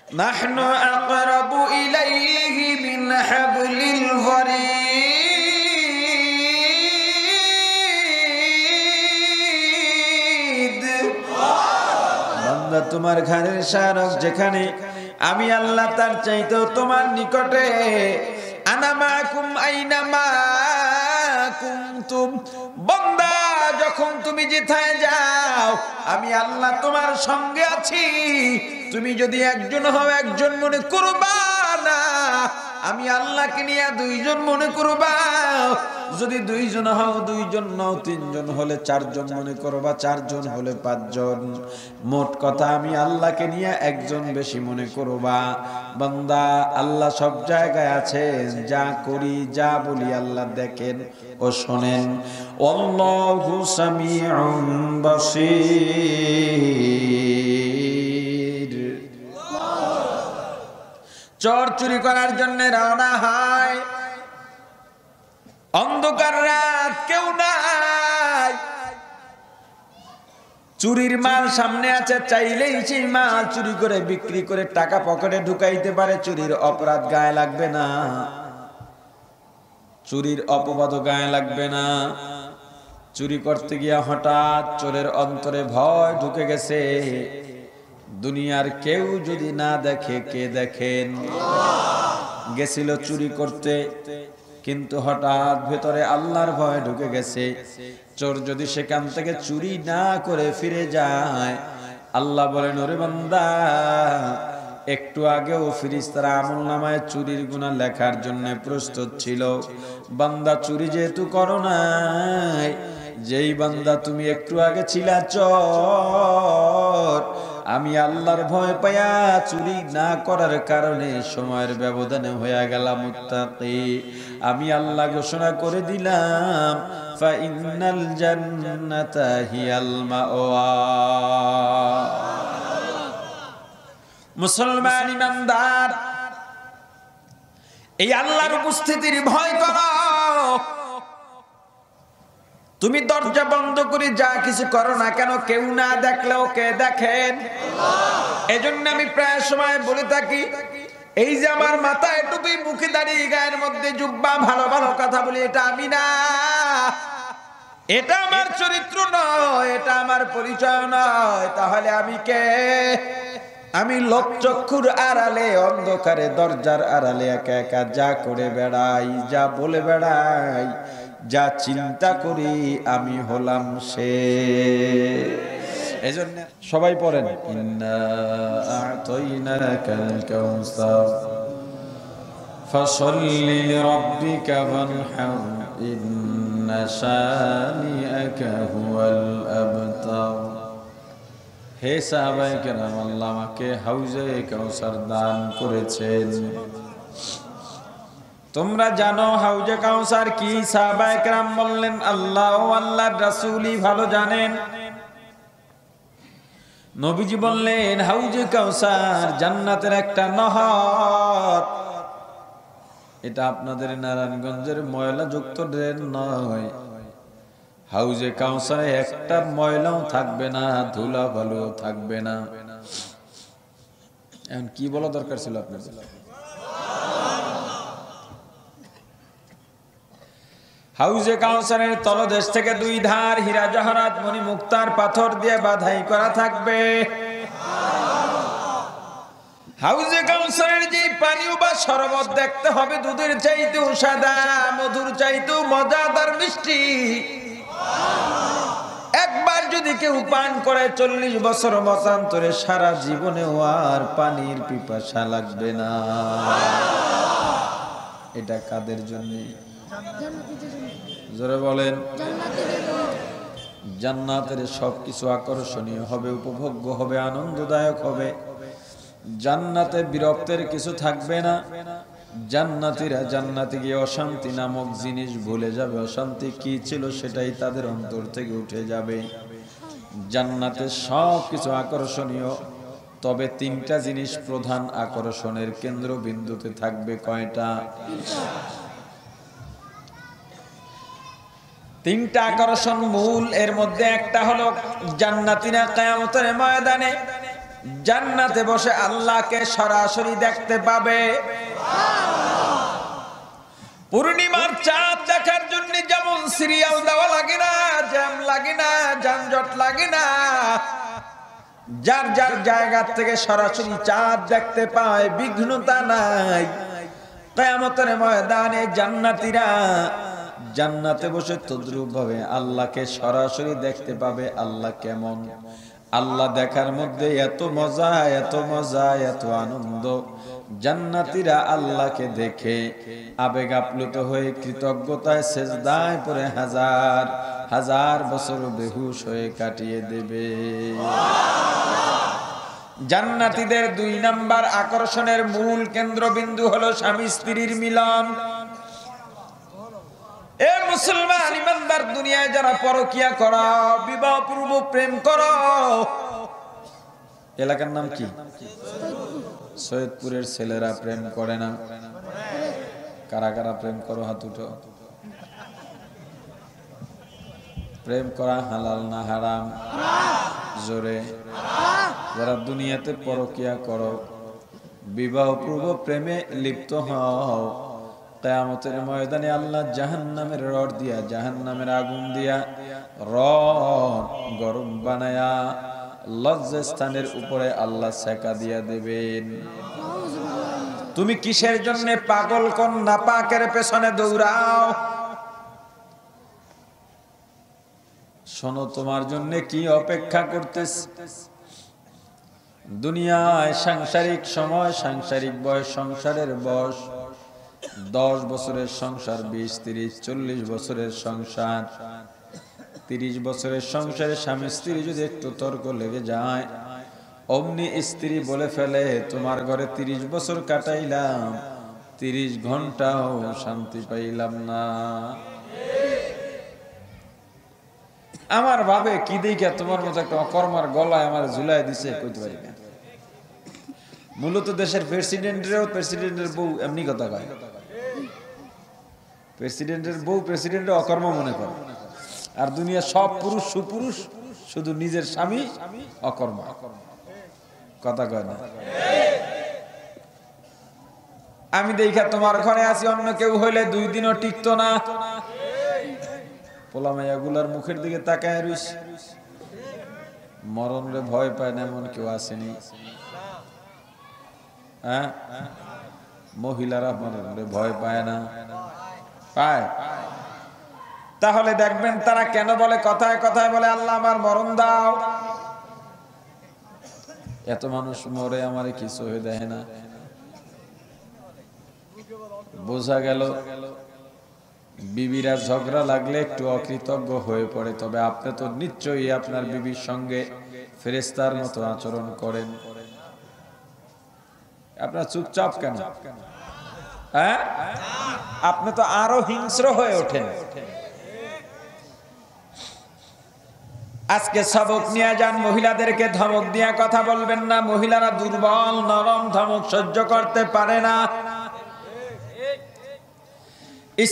নাহনু আকরাবু ইলাইহি মিন হাবলিল ওয়ারিদ। বান্দা তোমার ঘরের শারক যেখানে, আমি আল্লাহ তার চাইতেও তোমার নিকটে। আনা মাকুম আইনা মা কুনতুম, বান্দা যখন তুমি যেথায় যাও আমি আল্লাহ তোমার সঙ্গে আছি। তুমি যদি একজন হও একজন মনে করবা না, আমি আল্লাহকে নিয়ে দুইজন মনে করবা। যদি দুইজন হও দুইজন নও, তিনজন হলে চারজন মনে করবা, চারজন হলে পাঁচজন। মোট কথা আমি আল্লাহকে নিয়ে একজন বেশি মনে করবা। বান্দা আল্লাহ সব জায়গায় আছেন, যা করি যা বলি আল্লাহ দেখেন ও শোনেন। আল্লাহু সামিউন বাসীর। চোর চুরি করার জন্য রওনা হয়, অন্ধকার রাত, কেউ নাই, চুরির মাল সামনে আছে, চাইলেই সেই মাল চুরি করে বিক্রি করে টাকা পকেটে ঢুকাইতে পারে। চুরির অপরাধ গায়ে লাগবে না, চুরির অপবাদ গায়ে লাগবে না। চুরি করতে গিয়া হঠাৎ চোরের অন্তরে ভয় ঢুকে গেছে, দুনিয়ার কেউ যদি না দেখে কে দেখেন। গেছিল চুরি করতে, কিন্তু হঠাৎ ভেতরে আল্লাহর ভয় ঢুকে গেছে। চোর যদি সেখান থেকে চুরি না করে ফিরে যায়, আল্লাহ বলেন ওরে বান্দা, একটু আগেও ফেরেশতারা আমলনামায় চুরির গুনাহ লেখার জন্য প্রস্তুত ছিল। বান্দা চুরি যেহেতু করো নাই, যেই বান্দা তুমি একটু আগে ছিলা চোর, আমি আল্লাহর ভয় পায়া চুরি না করার কারণে সময়ের ব্যবধানে হয়ে গেলাম মুত্তাকি। আমি আল্লাহ ঘোষণা করে দিলাম, ফাইনাল জান্নাতা হিয়াল মাওয়া। মুসলমান ইমানদার, এই আল্লাহর উপস্থিতির ভয় করো। তুমি দরজা বন্ধ করে যা কিছু করো না কেন, কেউ না দেখলেও কে দেখেন। এজন্য আমি প্রায় সময় বলে থাকি, এই যে আমার মাথায় টুপি, মুখে দাড়ি, গায়ের মধ্যে জুব্বা, ভালো ভালো কথা বলি, এটা আমি না, এটা আমার চরিত্র নয়, এটা আমার পরিচয় নয়। তাহলে আমি কে? আমি লোকচক্ষুর আড়ালে, অন্ধকারে, দরজার আড়ালে একা একা যা করে বেড়াই, যা বলে বেড়াই, যা চিন্তা করি, আমি হলাম সে। এজন্য সবাই পড়েন, ইন্না আ'তাইনাকাল কাউসার ফাসাল্লি লিরাব্বিকা ওয়ানহার ইন্না শানিআকা হুয়াল আবতার। হে সাহাবায়ে কেরাম, আল্লাহ আমাকে হাউজে কাউসার দান করেছেন। তোমরা জানো হাউজে কাউসার কি? সাহাবায়ে কেরাম বললেন, আল্লাহ ও আল্লাহর রাসূলই ভালো জানেন। নবীজি বললেন, হাউজে কাউসার জান্নাতের একটা নহর। এটা আপনাদের নারায়ণগঞ্জের ময়লা যুক্ত ড্রেন নয়। হাউজে কাউসারে একটা ময়লাও থাকবে না, ধুলা বালুও থাকবে না। এখন কি বলা দরকার ছিল আপনার? হাউজে কাউসারের তলদেশ থেকে দুই ধার হীরা জহরাত মণি মুক্তার পাথর দিয়ে বাধাই করা থাকবে। হাউজে কাউসারের যে পানি বা শরবত দেখতে হবে দুধের চাইতেও সাদা, মধুর চাইতেও মজাদার মিষ্টি। একবার যদি কেউ পান করে 40 বছর মতান্তরে সারা জীবনেও আর পানির পিপাসা লাগবে না। এটা কাদের জন্য? জোরে বলেন। জান্নাতের সবকিছু আকর্ষণীয় হবে, উপভোগ্য হবে, আনন্দদায়ক হবে। জান্নাতে বিরক্তের কিছু থাকবে না। জান্নাতীরা জান্নাতে গিয়ে অশান্তি নামক জিনিস ভুলে যাবে। অশান্তি কি ছিল সেটাই তাদের অন্তর থেকে উঠে যাবে। জান্নাতে সবকিছু আকর্ষণীয়, তবে 3টা জিনিস প্রধান আকর্ষণের কেন্দ্রবিন্দুতে থাকবে। কয়টা? 3টা আকর্ষণ মূল। এর মধ্যে একটা হলো জান্নাতীরা কিয়ামতের ময়দানে জান্নাতে বসে আল্লাহকে সরাসরি দেখতে পাবে। পূর্ণিমার চাঁদ দেখার জন্য যেমন সিরিয়াল দেওয়া লাগে না, জ্যাম লাগে না, যানজট লাগে না, যার যার জায়গা থেকে সরাসরি চাঁদ দেখতে পায়, বিঘ্নতা নাই। কিয়ামতের ময়দানে জান্নাতীরা জান্নাতে বসে তদ্রূপ ভাবে আল্লাহকে সরাসরি দেখতে পাবে। আল্লাহ কেমন, আল্লাহ দেখার মধ্যে এত মজা, এত মজা, এত আনন্দ। জান্নাতীরা আল্লাহকে দেখে আবেগ আপ্লুত হয়ে কৃতজ্ঞতায় সেজদায় পড়ে হাজার হাজার বছর বেহুশ হয়ে কাটিয়ে দেবে। জান্নাতীদের 2 নাম্বার আকর্ষণের মূল কেন্দ্রবিন্দু হলো স্বামী স্ত্রীর মিলন। এ মুসলমান ইমানদার, দুনিয়ায় যারা পরকিয়া করো, বিবাহ পূর্ব প্রেম করো, এলাকার নাম কি? সৈয়দপুরের ছেলেরা প্রেম করে না? কারা কারা প্রেম করো হাত উঠো। প্রেম করা হালাল না হারাম? জোরে। যারা দুনিয়াতে পরকিয়া করো, বিবাহ পূর্ব প্রেমে লিপ্ত হও, কিয়ামতের ময়দানে আল্লাহ জাহান্নামের রড দিয়া, জাহান্নামের আগুন দিয়া রড গরম বানায়া লজ্জাস্থানের উপরে আল্লাহ সেকা দিয়া দেবেন। তুমি কিসের জন্য পাগল কোন নাপাকের পেছনে দৌড়াও? শোনো, তোমার জন্য কি অপেক্ষা করতেছে। দুনিয়ায় সাংসারিক সময়, সাংসারিক বয়স, সংসারের বয়স 10 বছরের সংসার, 20, 30, 40 বছরের সংসার। 30 বছরের সংসারে স্বামী স্ত্রী যদি একটু তর্ক লেগে যায়, অমনি স্ত্রী বলে ফেলে, তোমার ঘরে 30 বছর কাটাইলাম, 30 ঘন্টাও শান্তি পাইলাম না। আমার ভাবে কি দেখা তোমার মতো একটা অকর্মার গলায় আমার ঝুলাই দিছে, কইতে পারি না। মূলত দেশের প্রেসিডেন্টের বউ এমনি কথা কয়। প্রেসিডেন্টের বউ প্রেসিডেন্টের অকর্ম মনে করে, আর দুনিয়া সব পুরুষ সুপুরুষ, শুধু নিজের স্বামী অকর্ম। কথা কয় না? আমি দেখা তোমার ঘরে আছি, অন্য কেউ হইলে 2 দিনও টিকতো না। পোলা মাইয়াগুলার মুখের দিকে তাকায় রইস, মরণরে ভয় পায় না এমন কেউ আসেনি? হ্যাঁ, মহিলারা মরণরে ভয় পায় না? পায়। তাহলে দেখবেন তারা কেন বলে, কথায় কথায় বলে, আল্লাহ আমার মরণ দাও। এত মানুষ মরে, আমারে কিছু হয়ে দেয় না। বোঝা গেল বিবিরা ঝগড়া লাগলে একটু অকৃতজ্ঞ হয়ে পড়ে, তবে আপনি তো নিশ্চয়ই আপনার বিবির সঙ্গে ফেরেশতার মতো আচরণ করেন। আপনার চুপচাপ কেন? হ্যাঁ, আপনি তো আরো হিংস্র হয়ে ওঠেন। আজকে সবক নিয়ে যান, মহিলাদেরকে ধমক দিয়া কথা বলবেন না। মহিলারা দুর্বল, নরম, ধমক সহ্য করতে পারে না।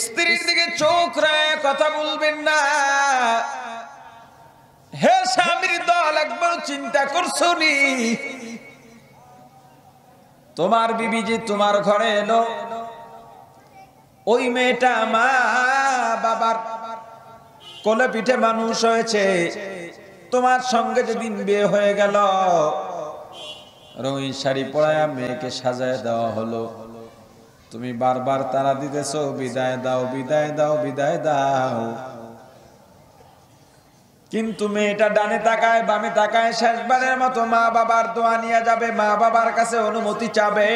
স্ত্রীর দিকে চোখ রায় কথা বলবেন না। হে স্বামীর দল, একবার চিন্তা করছো নি? তোমার বিবি যে তোমার ঘরে এলো, ওই মেয়েটা মা বাবার কোলে পিঠে মানুষ হয়েছে। তোমার সঙ্গে যেদিন বিয়ে হয়ে গেল, রঙিন শাড়ি পরায়া মেয়েকে সাজায় দেওয়া হলো, তুমি বারবার তারা দিতেছো, বিদায় দাও, বিদায় দাও, বিদায় দাও। কিন্তু মেয়েটা ডানে তাকায়, বামে তাকায়, শেষবারের মতো মা বাবার দোয়া নিয়ে যাবে, মা বাবার কাছে অনুমতি চাবে।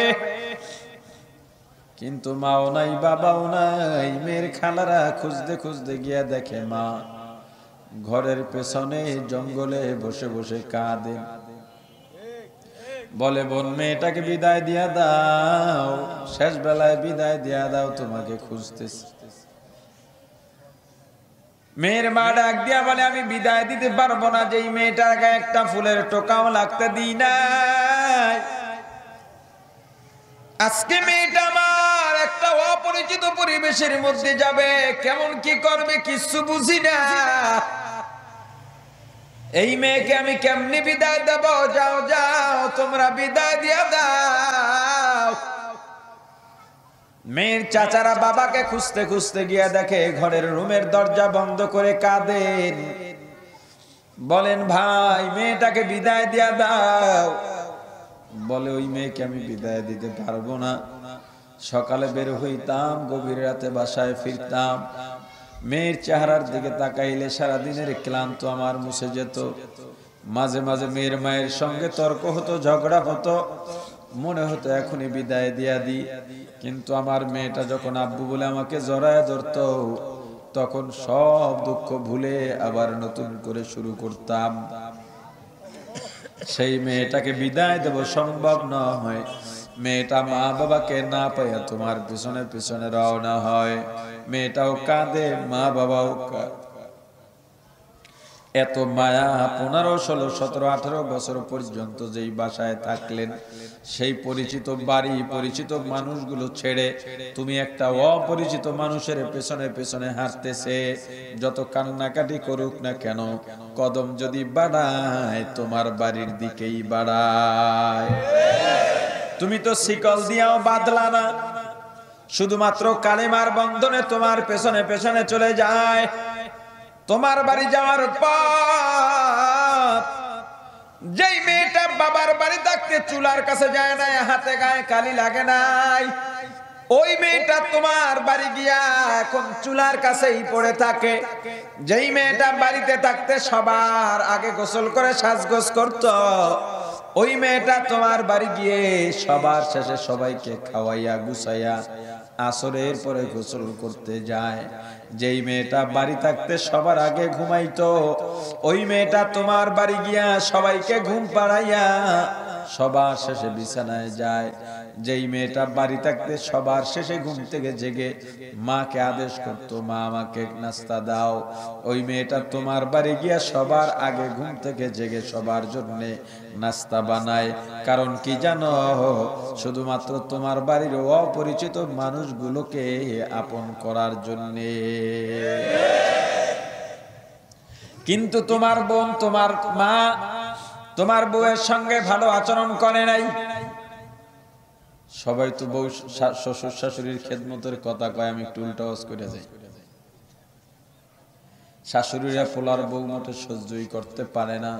কিন্তু মাও নাই, বাবাও নাই। মেয়ের খালারা খুঁজতে খুঁজতে গিয়া দেখে মা ঘরের পেছনে জঙ্গলে বসে বসে কাঁদে। বলে, বোন, মেয়েটাকে বিদায় দিয়া দাও, শেষ বেলায় বিদায় দিয়া দাও, তোমাকে খুঁজতেছি। মেয়ের মা ডাক দিয়া বলে, আমি বিদায় দিতে পারবো না, যেই মেয়েটার গায়ে একটা ফুলের টোকাও লাগতে দিই না। আজকে মেয়েটা আমার একটা অপরিচিত পরিবেশের মধ্যে যাবে, কেমন কি করবে কিচ্ছু বুঝি না। এই মেয়েকে আমি কেমনি বিদায় দেব? যাও যাও, তোমরা বিদায় দিয়ে দাও। মেয়ের চাচারা বাবাকে খুঁজতে খুঁজতে গিয়ে দেখে ঘরের রুমের দরজা বন্ধ করে কাঁদেন। বলেন, ভাই মেয়েটাকে বিদায় দিয়া দাও। বলে, ওই মেয়েকে আমি বিদায় দিতে পারবো না। সকালে বের হইতাম, গভীর রাতে বাসায় ফিরতাম, মেয়ের চেহারার দিকে তাকাইলে সারাদিনের ক্লান্ত আমার মুছে যেত। মাঝে মাঝে মেয়ের মায়ের সঙ্গে তর্ক হতো, ঝগড়া হতো, মনে হতো এখনই বিদায় দিয়া দি। কিন্তু আমার মেয়েটা যখন আব্বু বলে আমাকে জড়ায় ধরতো, তখন সব দুঃখ ভুলে আবার নতুন করে শুরু করতাম। সেই মেয়েটাকে বিদায় দেব সম্ভব নয়। মেয়েটা মা বাবাকে না পাইয়া তোমার পিছনে পিছনে রওনা হয়। মেয়েটাও কাঁদে, মা বাবাও এত মায়া। 15, 16, 17, 18 বছর পর্যন্ত যেই বাসায় থাকলেন, সেই পরিচিত বাড়ি, পরিচিত মানুষগুলো ছেড়ে তুমি একটা অপরিচিত মানুষের পেছনে পেছনে হাঁটতেছে। যত কান্নাকাটি করুক না কেন, কদম যদি বাড়ায় তোমার বাড়ির দিকেই বাড়ায়। তুমি তো শিকল দিয়াও বাঁধলা না, শুধুমাত্র কালেমার বন্ধনে তোমার পেছনে পেছনে চলে যায়। তোমার বাড়ি যাওয়ার পর যেই মেয়েটা বাবার বাড়ি থাকতে চুলার কাছে যায় নাই, হাতে গায়ে কালি লাগে নাই, ওই মেয়েটা তোমার বাড়ি গিয়া এখন চুলার কাছেই পড়ে থাকে। যেই মেয়েটা বাড়িতে থাকতে সবার আগে গোসল করে সাজগোজ করত, ওই মেয়েটা তোমার বাড়ি গিয়ে সবার শেষে সবাইকে খাওয়াইয়া গুছাইয়া আসরের পরে গোসল করতে যায়। যেই মেয়েটা বাড়ি থাকতে সবার আগে ঘুমাইতো, ওই মেয়েটা তোমার বাড়ি গিয়া সবাইকে ঘুম পাড়াইয়া সবার শেষে বিছানায় যায়। যেই মেয়েটা বাড়ি থাকতে সবার শেষে ঘুম থেকে জেগে মাকে আদেশ করতো, মা আমাকে নাস্তা দাও, ওই মেয়েটা তোমার বাড়ি গিয়া সবার আগে ঘুম থেকে জেগে সবার জন্য নাস্তা বানায়। কারণ কি জানো? শুধুমাত্র তোমার বাড়ির অপরিচিত মানুষগুলোকে আপন করার জন্যে। কিন্তু তোমার বোন, তোমার মা, তোমার বউয়ের সঙ্গে ভালো আচরণ করে নাই। সবাই তো বউ শ্বশুর শাশুড়ির খেদমতের কথা কয়, আমি একটু উল্টা ওয়াজ করে যাই। শাশুড়িরা পোলার বউ মোটে সহ্যই করতে পারে না।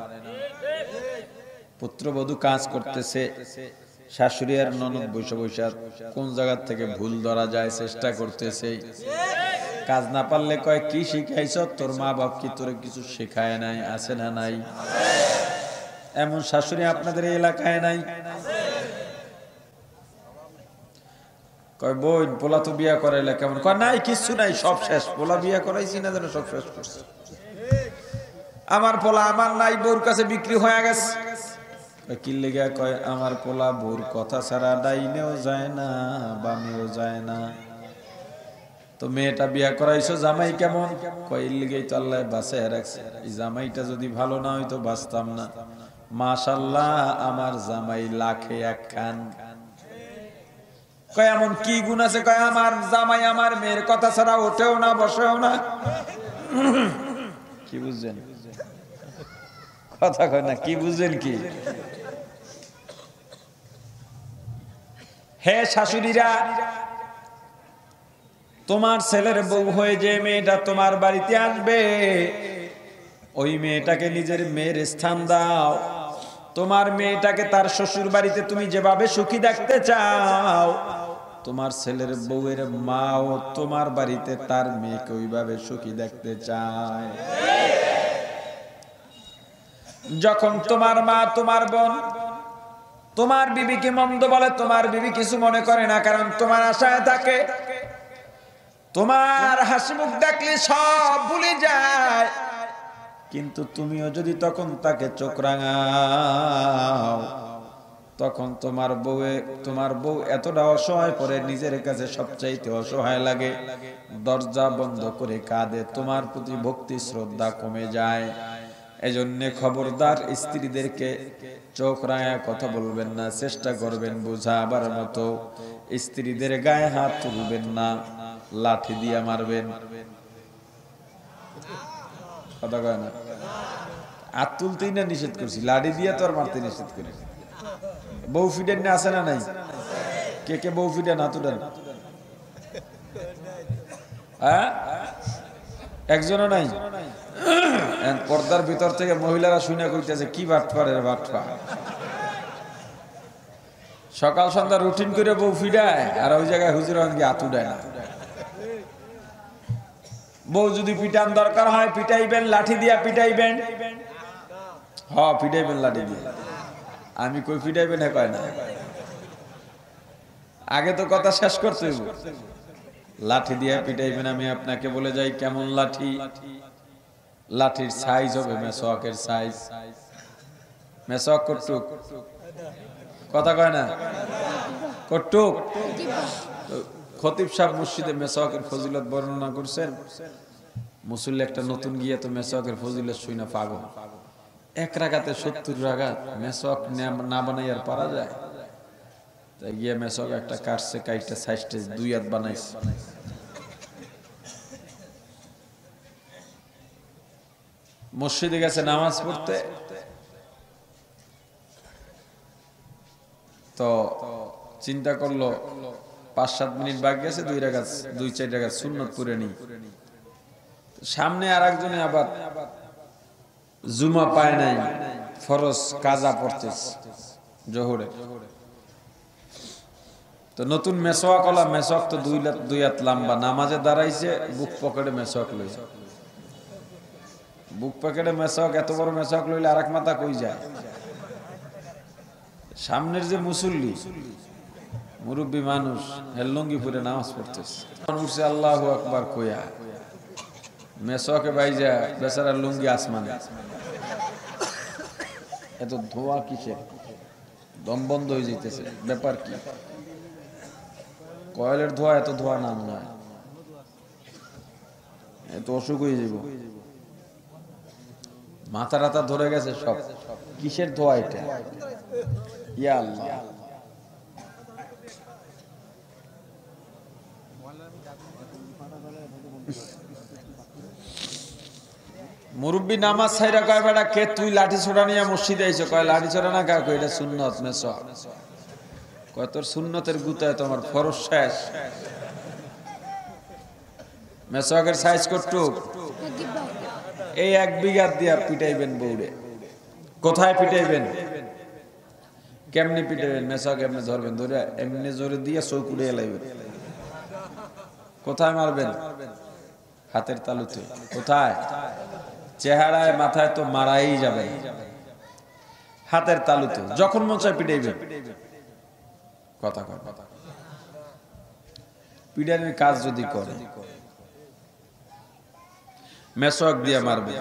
পুত্রবধূ কাজ করতেছে, শাশুড়ি আর ননদ বৈশা বৈশা কোন জায়গা থেকে ভুল ধরা যায় চেষ্টা করতেছে। কাজ না পারলে কয়, কি শিখাইছ? তোর মা বাপ কি তোরে কিছু শেখায় নাই? আছে না নাই? এমন শাশুড়ি আপনাদের এই এলাকায় নাই? কয়, বোন পোলা তো বিয়া করাইলে কেমন? কয়, নাই কিছু নাই, সব শেষ। পোলা বিয়া করাইছি না যেন সব শেষ করছে। আমার পোলা আমার নাই, বউর কাছে বিক্রি হয়ে গেছে। কি লেগে? কয়, আমার পোলা বউর কথা ছাড়া ডাইনেও যায় না, বামেও যায় না। তো মেয়েটা বিয়া করাইছো, জামাই কেমন? কয়, এর লেগেই তো আল্লাহ বাঁচায় রাখছে। এই জামাইটা যদি ভালো না হইতো বাঁচতাম না। মাশাআল্লাহ, আমার জামাই লাখে একখান। কয়, এমন কি গুণ আছে? কয়, আমার জামাই আমার মেয়ের কথা ছাড়া ওঠেও না, বসেও না। কি বুঝছেন? কথা কয় না, কি বুঝছেন? কি হে শাশুড়িরা, তোমার ছেলের বউ হয়ে যে মেয়েটা তোমার বাড়িতে আসবে, ওই মেয়েটাকে নিজের মেয়ের স্থান দাও। তোমার মেয়েটাকে তার শ্বশুর বাড়িতে তুমি যেভাবে সুখী দেখতে চাও, তোমার ছেলের বউয়ের মাও তোমার বাড়িতে তার মেয়েকে ওইভাবে সুখী দেখতে চায়। যখন তোমার মা, তোমার বোন, তোমার বিবিকে মন্দ বলে, তোমার বিবি কিছু মনে করে না, কারণ তোমার আশায় থাকে। তোমার হাসি মুখ দেখলে সব ভুলে যায়। কিন্তু তুমিও যদি তখন তাকে চোখ রাঙাও, তখন তোমার বউ এতটা অসহায় পরে নিজের কাছে সবচাইতে অসহায় লাগে, দরজা বন্ধ করে কাঁদে, তোমার প্রতি ভক্তি শ্রদ্ধা কমে যায়। এজন্য খবরদার, স্ত্রীদেরকে চোখ রাঙায় কথা বলবেন না, চেষ্টা করবেন বোঝাবার মতো। স্ত্রীদের গায়ে হাত তুলবেন না, লাঠি দিয়ে মারবেন। কথা কয় না? হাত তুলতেই না নিষেধ করছি, লাঠি দিয়ে তো আর মারতে নিষেধ করি। বউ ফিডেন না আছে না নাই? কে কে বউ ফিডেন হাত উঠান। হ্যাঁ, একজনও নাই। পর্দার ভিতর থেকে মহিলারা শুনে কইতেছে কি বাটপাড়ের বাটপা। সকাল সন্ধ্যা রুটিন করে বউ ফিডায়, আর ওই জায়গায় হুজুর হাত উঠায় না। বউ যদি পিটান দরকার হয় পিটাইবেন, লাঠি দিয়া পিটাইবেন। হ্যাঁ পিটাইবেন লাঠি দিয়ে। আমি কই পিটাইবেন কয় না, আগে তো কথা শেষ করতে হইব। লাঠি দিয়ে পিটাইবেন। আমি আপনাকে বলে যাই কেমন লাঠি। লাঠির সাইজ হবে মেসওয়াকের সাইজ। মেসওয়াক কটুক, কথা কয় না কটুক। খতিব সাহেব মসজিদে মেসওয়াকের ফজিলত বর্ণনা করছেন। মুসল্লি একটা নতুন গিয়ে তো মেসওয়াকের ফজিলত শুই না পাগল। এক রাকাতে 70 রাকাত মেসওয়াক না বানাই আর পারা যায়? তাই গিয়ে মেসওয়াক একটা কাটছে, কাইটা সাইজটা 2 হাত বানাইছে। মসজিদে গেছে নামাজ পড়তে, তো চিন্তা করলো 5-7 মিনিট বাকি আছে, 2-4 রাকাত সুন্নত পড়ে নি। সামনে আর একজনে আবার জুমা পায় নাই, ফরজ কাজা পড়তেছে জোহরে। তো নতুন মেসওয়াক ওলা, মেসওয়াক তো 2 হাত লম্বা, নামাজে দাঁড়াইছে, বুক পকেটে মেসওয়াক লইছে। বুক পকেটে মেসওয়াক, এত বড় মেসওয়াক লইলে আরেক মাথা কই যায়? সামনের যে মুসল্লি মুরব্বী মানুষ, হেললঙ্গি পরে নামাজ পড়তেছে, উঠছে আল্লাহু আকবার কইয়া, মেসওয়াকে বাইজা বেচারার লুঙ্গি আসমানে। এত ধোয়া কিসের? দম বন্ধ হয়ে যাইতেছে, ব্যাপার কি? কয়েলের ধোয়া, এত ধোয়া না মনে হয়, এত অসুখ হয়ে যাব। মাথা রাতা ধরে গেছে সব। কিসের ধোয়া এটা? ইয়া আল্লাহ। মুরব্বী নামাজ ছাইরা কয় বেটা কে তুই লাঠি ছোড়া নিয়ে মসজিদে আইছো? কয় লাঠি ছোড়া না, কয় এটা সুন্নত মেসওয়াক। কয় তোর সুন্নতের গুতায় তোমার ফরজ শেষ। মেসওয়াকের সাইজ কতটুক? এই 1 বিঘা দিয়া পিটাইবেন বউরে। কোথায় পিটাইবেন? কেমনে পিটাইবেন? মেসওয়াক এমনি ধরবেন, ধরে এমনি জোরে দিয়ে চৌকুড়ে এলাইবেন। কোথায় মারবেন? হাতের তালুতে। কোথায়? চেহারায় মাথায় তো মারাই যাবে, হাতের তালুতে। যখন মন চায় পিটাইবেন। কথা কর, পিটানোর কাজ যদি করে মেসওয়াক দিয়ে মারবে।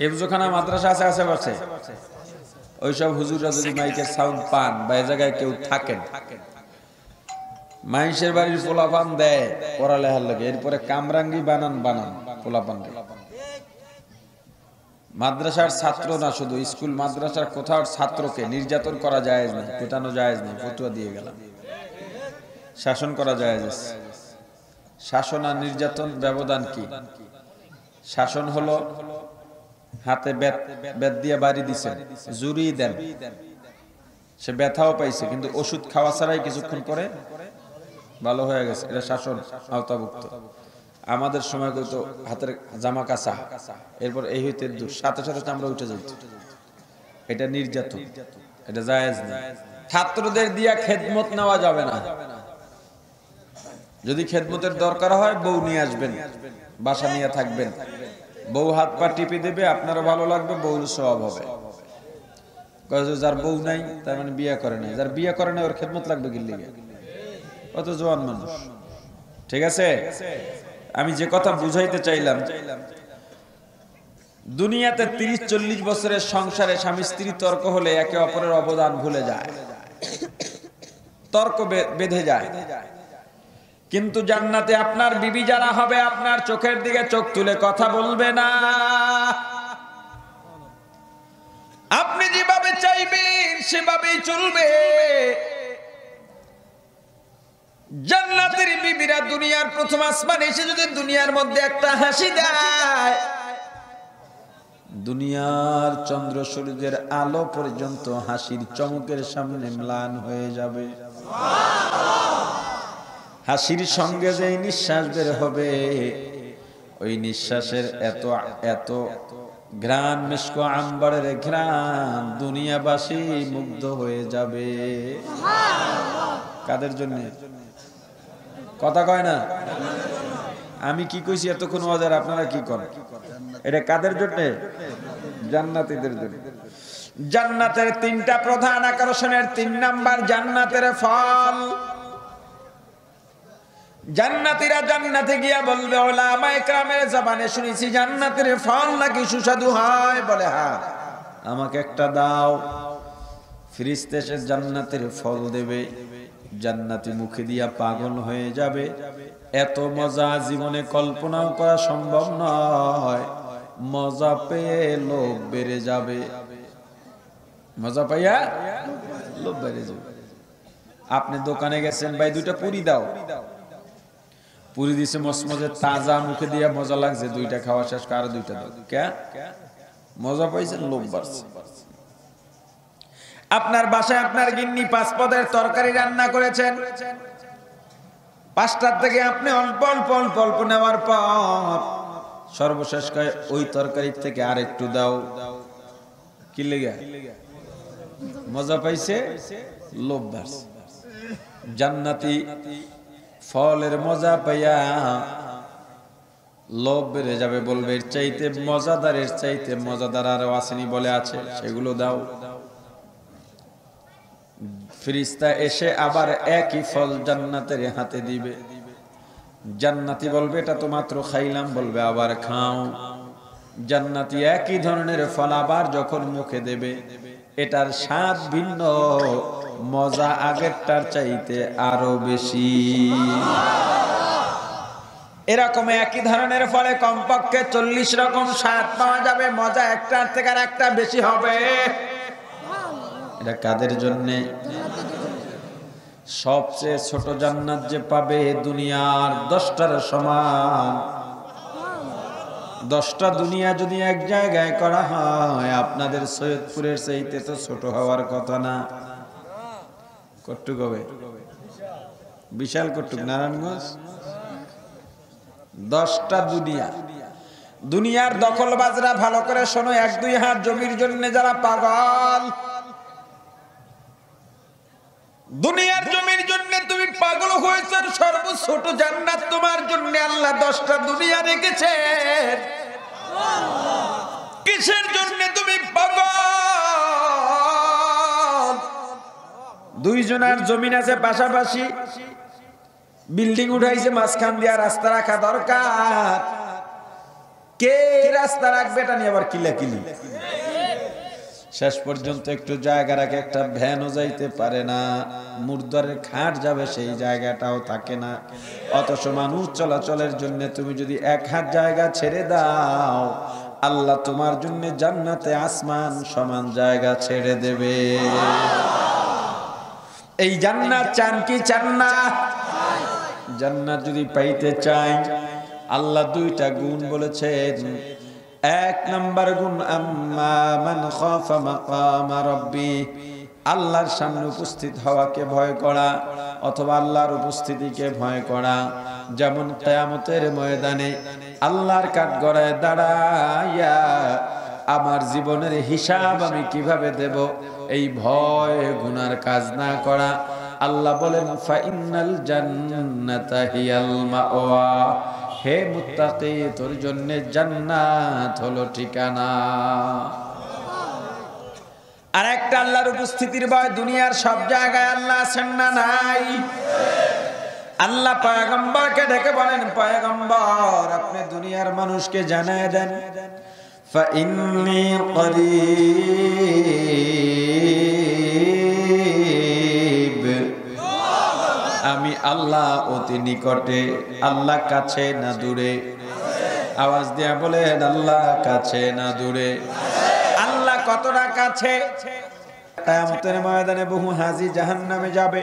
এফজোখানা মাদ্রাসা আছে আশেপাশে, ওইসব হুজুররা যদি মাইকের সাউন্ড পান বা এ জায়গায় কেউ থাকেন, মানুষের বাড়ির পোলাপান দেয় পড়ালেখার লাগে, এরপরে কামরাঙ্গি বানান পোলাপান। মাদ্রাসার ছাত্র না, শুধু স্কুল মাদ্রাসার কোথাও ছাত্রকে নির্যাতন করা জায়েজ নেই, পেটানো জায়েজ নেই, ফতোয়া দিয়ে গেলাম। শাসন করা জায়েজ আছে। শাসন আর নির্যাতন ব্যবধান কি? শাসন হলো হাতে বেত দিয়ে বাড়ি দিছেন, জুড়ি দেন, সে ব্যথাও পাইছে, কিন্তু ওষুধ খাওয়া ছাড়াই কিছুক্ষণ পরে ভালো হয়ে গেছে, এটা শাসন আওতাভুক্ত। আমাদের সময় তো হাতের জামা কাঁচা, এরপর এই হইতে দূর, সাথে সাথে আমরা উঠে যাইত, এটা নির্যাতন, এটা জায়েজ নেই। ছাত্রদের দিয়া খেদমত নেওয়া যাবে না। যদি খেদমতের দরকার হয় বউ নিয়ে আসবেন, বাসা নিয়ে থাকবেন, বউ হাত পা টিপে দেবে, আপনারও ভালো লাগবে, বউর স্বভাব হবে। যার বউ নাই তার মানে বিয়ে করে নাই, যার বিয়ে করে নাই ওর খেদমত লাগবে কি লিগে? অত জওয়ান মানুষ। ঠিক আছে, আমি যে কথা বুঝাইতে চাইলাম, দুনিয়াতে 30-40 বছরের সংসারে স্বামী স্ত্রী তর্ক হলে একে অপরের অবদান ভুলে যায়, তর্ক বেঁধে যায়। কিন্তু জান্নাতে আপনার বিবি যারা হবে, আপনার চোখের দিকে চোখ তুলে কথা বলবে না। আপনি যেভাবে চাইবেন সেভাবেই চলবে। জান্নাতের বিবিরা দুনিয়ার প্রথম আসমানে এসে যদি দুনিয়ার মধ্যে একটা হাসি দেয়, দুনিয়ার চন্দ্র সূর্যের আলো পর্যন্ত হাসির চমকের সামনে ম্লান হয়ে যাবে। হাসির সঙ্গে যে নিঃশ্বাস বের হবে, ওই নিঃশ্বাসের এত এত ঘ্রাণ, মিশক আম্বরের ঘ্রাণ, দুনিয়াবাসী মুগ্ধ হয়ে যাবে। কাদের জন্য কথা কয় না? আমি কি কইছি এতক্ষণ ওয়াজের, আপনারা কি করেন? এটা কাদের জন্য? জান্নাতীদের জন্য। জান্নাতের তিনটা প্রধান আকর্ষণের 3 নাম্বার জান্নাতের ফল। জান্নাতীরা জান্নাতে গিয়া বলবে, ওলামায়ে কেরামের জবানে শুনেছি জান্নাতের ফল নাকি সুস্বাদু হয়। বলে হ্যাঁ, আমাকে একটা দাও। ফেরেশতা এসে জান্নাতের ফল দেবে, জান্নাতি মুখে দিয়া পাগল হয়ে যাবে। এত মজা জীবনে কল্পনাও করা সম্ভব নয়। মজা পেয়ে লোভ বেড়ে যাবে। মজা পাইয়া লোভ বেড়ে যাবে। আপনি দোকানে গেছেন, ভাই 2টা পুরি দাও। পুরি দিছে মসমজে তাজা, মুখে দিয়া মজা লাগছে, 2টা খাওয়া শেষ, আরো 2টা দাও। কে মজা পাইছেন? লোভ বাড়ছে। আপনার বাসায় আপনার গিন্নি 5 পদের তরকারি রান্না করেছেন, 5টার থেকে আপনি অল্প অল্প অল্প অল্প নেওয়ার পর সর্বশেষ কয় ওই তরকারি থেকে আর একটু দাও। কি লেগে? মজা পাইছে, লোভ বাড়ছে। জান্নাতি ফলের মজা পাইয়া লোভ বেড়ে যাবে, বলবে এর চাইতে মজাদারের চাইতে মজাদার আরো আসেনি, বলে আছে, সেগুলো দাও। ফেরেশতা এসে আবার একই ফল জান্নাতের হাতে দিবে। জান্নাতি বলবে এটা তো মাত্র খাইলাম, বলবে আবার খাও। জান্নাতি একই ধরনের ফল আবার যখন মুখে দেবে, এটার স্বাদ ভিন্ন, মজা আগেরটার চাইতে আরো বেশি। এরকম একই ধরনের ফলে কমপক্ষে 40 রকম স্বাদ পাওয়া যাবে, মজা একটার থেকে আর একটা বেশি হবে। এটা কাদের জন্য? সবচেয়ে ছোট জান্নাত যে পাবে দুনিয়ার 10টার সমান। 10টা দুনিয়া যদি এক জায়গায় করা হয়, আপনাদের সৈয়দপুরের চাইতে তো ছোট হওয়ার কথা না। কটুক হবে? বিশাল কটুক, নারায়ণগঞ্জ। 10টা দুনিয়া। দুনিয়ার দখলবাজরা ভালো করে শোনো, 1-2 হাত জমির জন্য যারা পাগল, দুনিয়ার জমির জন্য তুমি পাগল হয়েছেন, সর্বোচ্চ ছোট জান্নাত তোমার জন্য আল্লাহ 10টা দুনিয়া রেখেছেন। কিসের জন্য তুমি পাগল? 2 জনের জমিন আছে পাশাপাশি, বিল্ডিং উঠাইছে, মাঝখান দিয়া রাস্তা রাখা দরকার। কে রাস্তা রাখবে? এটা নিয়ে আবার কিলাকিলি। শেষ পর্যন্ত একটু জায়গা রাখে, একটা ভ্যানও যাইতে পারে না, মুর্দারের খাট যাবে সেই জায়গাটাও থাকে না। অথচ মানুষ চলাচলের জন্য তুমি যদি 1 হাত জায়গা ছেড়ে দাও, আল্লাহ তোমার জন্য জান্নাতে আসমান সমান জায়গা ছেড়ে দেবে। এই জান্নাত চান কি চান না? জান্নাত যদি পাইতে চাই, আল্লাহ 2টা গুণ বলেছেন। 1 নাম্বার গুণ, আম্মা মান খাফা মাকাম রাব্বি, আল্লাহর সামনে উপস্থিত হওয়াকে ভয় করা অথবা আল্লাহর উপস্থিতিকে ভয় করা। যেমন কিয়ামতের ময়দানে আল্লাহর কাঠগড়ায় দাঁড়াইয়া আমার জীবনের হিসাব আমি কিভাবে দেব, এই ভয় গুনার কাজ না করা। আল্লাহ বলেন, ফাইনাল জান্নাতা হিয়াল মাওয়া, হে মুত্তাকি তোর জন্য জান্নাত হলো ঠিকানা। আর একটা আল্লাহর উপস্থিতির ভয়, দুনিয়ার সব জায়গায় আল্লাহ আছেন না নাই? আল্লাহ পয়গম্বরকে ডেকে বলেন, পয়গম্বর আপনি দুনিয়ার মানুষকে জানায় দেন, ফাইন্নী করিব, আমি আল্লাহ অতি নিকটে। আল্লাহ কাছে না দূরে? আওয়াজ দিয়া বলেন, আল্লাহ কাছে না দূরে? আল্লাহ কতটা কাছে? কিয়ামতের ময়দানে বহু হাজী জাহান্নামে যাবে,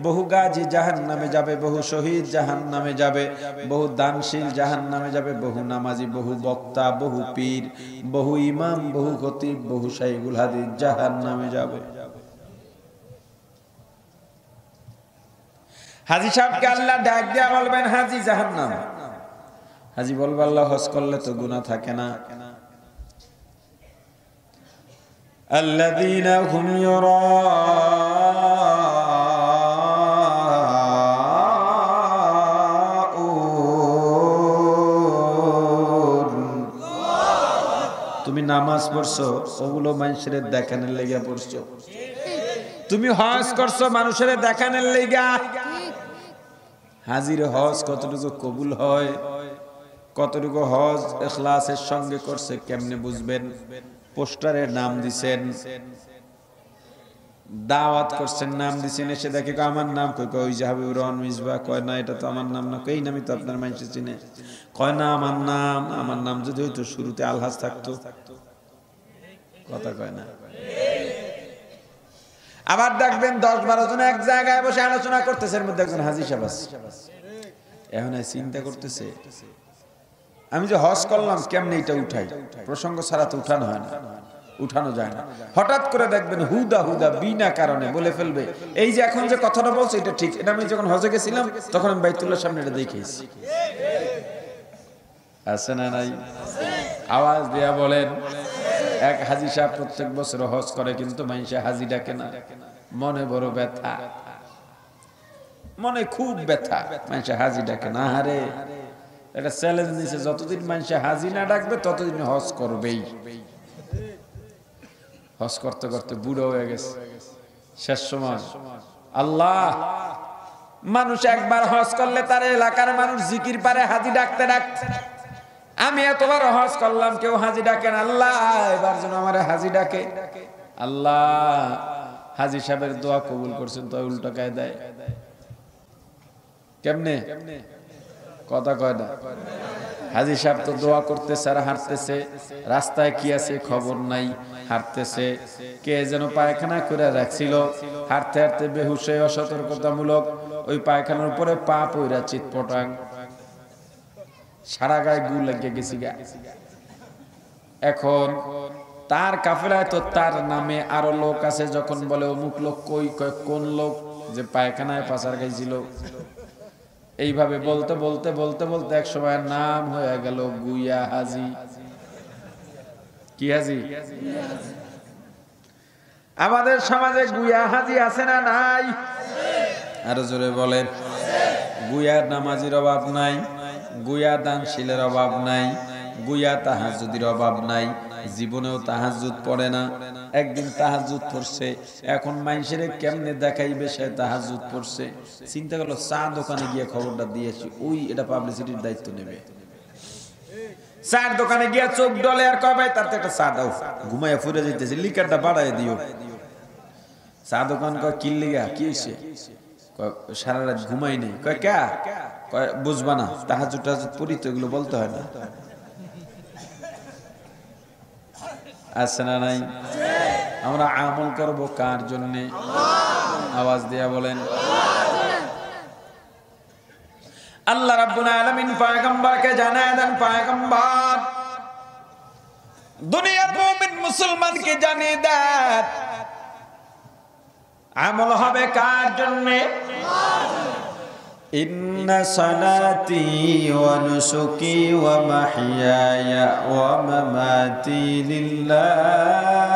বহু গাজী জাহান্নামে যাবে, বহু শহীদ জাহান্নামে যাবে, বহু দানশীল জাহান্নামে যাবে, বহু নামাজি, বহু বক্তা, বহু পীর, বহু ইমাম, বহু খতিব, বহু শাইখুল হাদিস জাহান্নামে যাবে। হাজী সাহেবকে আল্লাহ ডাক দিয়া বলবেন, হাজী জাহান্নাম। হাজী বলবে, আল্লাহ হজ করলে তো গুনাহ থাকে না। আল্লাযীনা হুম ইউরাউন। তুমি নামাজ পড়ছো, ওগুলো মানুষের দেখানোর লেগে পড়ছো। তুমি হজ করছো মানুষের দেখানোর লেগে। হাজির হজ কতটুকু কবুল হয়, কতটুকু হজ ইখলাসের সঙ্গে করছে কেমনে বুঝবেন? পোস্টারে নাম দিছেন, দাওয়াত করছেন, নাম দিছেন, এসে দেখে আমার নাম, কই ওই যে হাবিবুর রহমান মিসবাহ, কয় না এটা তো আমার নাম না, এই নামই তো আপনার মানুষ চিনে, কয় না আমার নাম যদি হইতো শুরুতে আলহাজ থাকতো, কথা কয় না। আবার দেখবেন 10-12 জন এক জায়গায় বসে আলোচনা করতেছে, এর মধ্যে একজন হাজী সাহেব আছে, এখন চিন্তা করতেছে আমি যে হজ করলাম কেমনে এটা উঠাই, প্রসঙ্গ ছাড়া তো উঠানো হয় না, উঠানো যায় না। হঠাৎ করে দেখবেন হুদা বিনা কারণে বলে ফেলবে, এই যে এখন যে কথাটা বলছে এটা ঠিক, এটা আমি যখন হজে গেছিলাম তখন আমি বাইতুল্লাহর সামনে এটা দেখেছি। আছে না নাই? আওয়াজ দিয়া বলেন। এক হাজী সাহেব প্রত্যেক বছর হজ করে, কিন্তু মানুষে হাজী ডাকে না। মনে বড় ব্যথা, মনে খুব ব্যথা, মানুষে হাজী ডাকে না। আরে এটা চ্যালেঞ্জ নিছে, যতদিন মানুষে হাজী না ডাকবে ততদিন হজ করবেই। হজ করতে করতে বুড়ো হয়ে গেছে, শেষ সময় আল্লাহ। মানুষ একবার হজ করলে তার এলাকার মানুষ জিকির পারে হাজী ডাকতে ডাকতে। আমি এতবার হজ করলাম, কেউ হাজী ডাকেন, আল্লাহ এবার যেন আমার হাজী ডাকে। আল্লাহ হাজী সাহেবের দোয়া কবুল করছেন, তো উল্টো কায়দায় কেমনে? কথা কয় না। হাজী সাহেব তো দোয়া করতেছে আর হাঁটতেছে, রাস্তায় কি আছে খবর নাই, হাঁটতেছে। কে যেন পায়খানা করে রাখছিল, হাঁটতে হাঁটতে বেহুশ হয়ে অসতর্কতামূলক ওই পায়খানার উপরে পা পইরা চিৎপটাং, সারা গায়ে গু লেগে গেছি গা। এখন তার কাফেলায় তো তার নামে আরো লোক আছে, যখন বলে অমুক লোক, কই কয় কোন লোক যে পায়খানায় পাচার খাইছিল। এইভাবে বলতে বলতে বলতে বলতে এক সময় নাম হয়ে গেল গুয়া হাজী। কি হাজী? আমাদের সমাজে গুয়া হাজী আছে না নাই? আরো জোরে বলেন। গুয়ার নামাজির অভাব নাই, গুয়া দানশীলের অভাব নাই, গুয়া তাহাজ্জুদের অভাব নাই। জীবনেও তাহাজ্জুদ পড়ে না, একদিন তাহাজ্জুদ পড়ছে। এখন মানুষের কেমনে দেখাইবে সে তাহাজ্জুদ পড়ছে। চিন্তা করলো চা দোকানে গিয়ে খবরটা দিয়েছি, ওই এটা পাবলিসিটির দায়িত্ব নেবে। চার দোকানে গিয়া চোখ ডলে আর কয় ভাই তার তো একটা চা দাও, ঘুমাইয়া ফুরে যাইতেছে, লিকারটা বাড়াই দিও। চা দোকান কয় কি লিগা, কি হয়েছে? সারা রাত ঘুমাই নেই। কয় কে? কয় বুঝবা না, তাহাজ্জুদ টাহাজ্জুদ পড়ি তো, এগুলো বলতে হয় না। আছে না নাই? আমরা আমল করব কার জন্য? আওয়াজ দিয়া বলেন। আল্লাহ রাব্বুল আলামিন পয়গম্বরকে জানায় দেন, পয়গম্বর দুনিয়ার মুমিন মুসলমানকে জানিয়ে দেন আমল হবে কার জন্য? ইন্না সালাতি ওয়া নুসুকি ওয়া মাহইয়ায়া ওয়া মামাতি লিল্লাহ।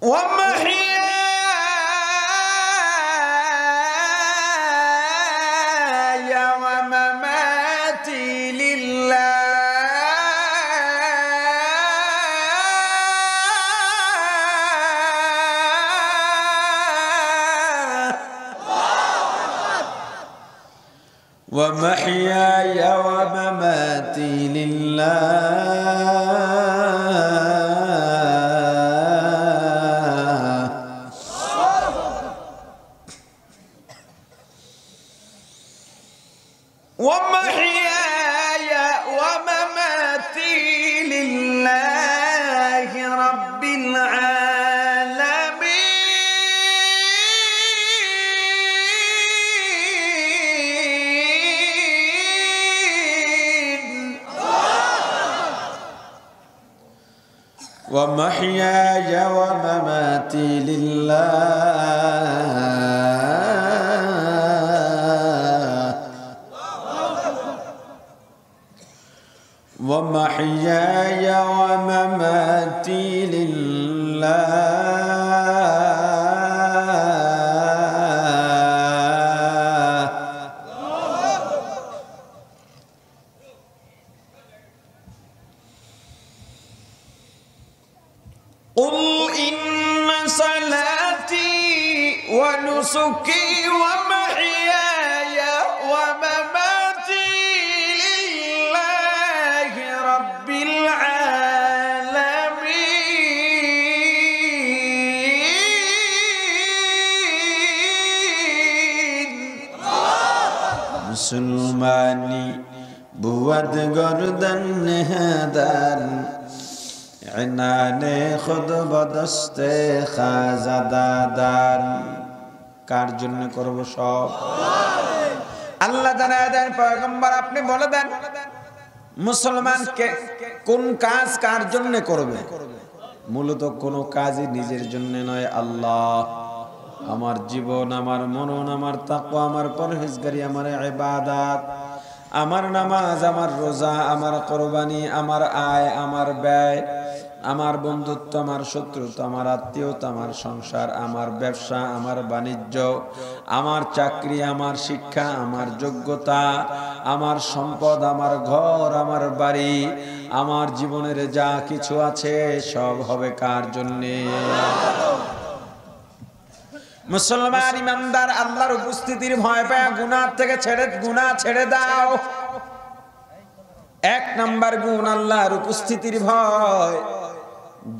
ওয়া মাহইয়ায়া ওয়া মামাতি লিল্লাহ। ومحياي ومماتي لله ومحياي ومماتي لله ومحياي ومماتي لله قل إن صلاتي ونسكي ومحياي ومماتي لله رب العالمين مسلماني بود گردن هدان عنان خود بدسته খাজাদাদান কার জন্য করব সব আল্লাহ জানায় দেন পয়গম্বর আপনি বলে দেন মুসলমানকে কোন কাজ কার জন্য করবে মূলত কোন কাজই নিজের জন্য নয় আল্লাহ আমার জীবন আমার মনন আমার তাকওয়া আমার পরহেজগারি আমার ইবাদত আমার নামাজ আমার রোজা আমার কুরবানি আমার আয় আমার ব্যয় আমার বন্ধুত্ব আমার শত্রুতা আমার আত্মীয়তা আমার সংসার আমার ব্যবসা আমার বাণিজ্য আমার চাকরি আমার শিক্ষা আমার যোগ্যতা আমার সম্পদ আমার ঘর আমার বাড়ি আমার জীবনের যা কিছু আছে সব হবে কার জন্য মুসলমান ইমানদার আল্লাহর উপস্থিতির ভয় পায় গুনাহ ছেড়ে দাও এক নাম্বার গুণ আল্লাহর উপস্থিতির ভয়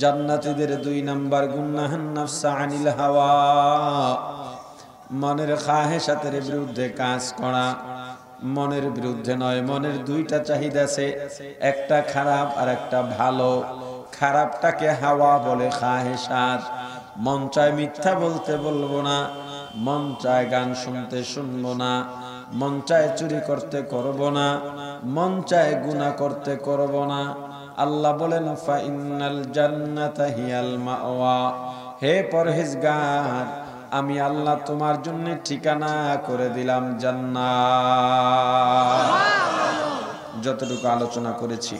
জান্নাতীদের দুই নাম্বার গুণ নাহান নাফসা আনিল হাওয়া মনের খাহেশাতের বিরুদ্ধে কাজ করা মনের বিরুদ্ধে নয় মনের দুইটা চাহিদা আছে একটা খারাপ আর একটা ভালো খারাপটাকে হাওয়া বলে খাহেশাত মন চায় মিথ্যা বলতে বলবো না মন চায় গান শুনতে শুনবো না মন চায় চুরি করতে করব না মন চায় গুনাহ করতে করব না আল্লাহ বলেন ফা ইন্নাল জান্নাতা হিয়াল মাওয়া হে পরহেজগার আমি আল্লাহ তোমার জন্য ঠিকানা করে দিলাম জান্নাত যতটুকু আলোচনা করেছি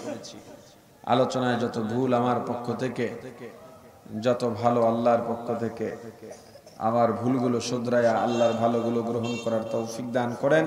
আলোচনায় যত ভুল আমার পক্ষ থেকে যত ভালো আল্লাহর পক্ষ থেকে আমার ভুলগুলো শুধরায়া আল্লাহর ভালোগুলো গ্রহণ করার তৌফিক দান করেন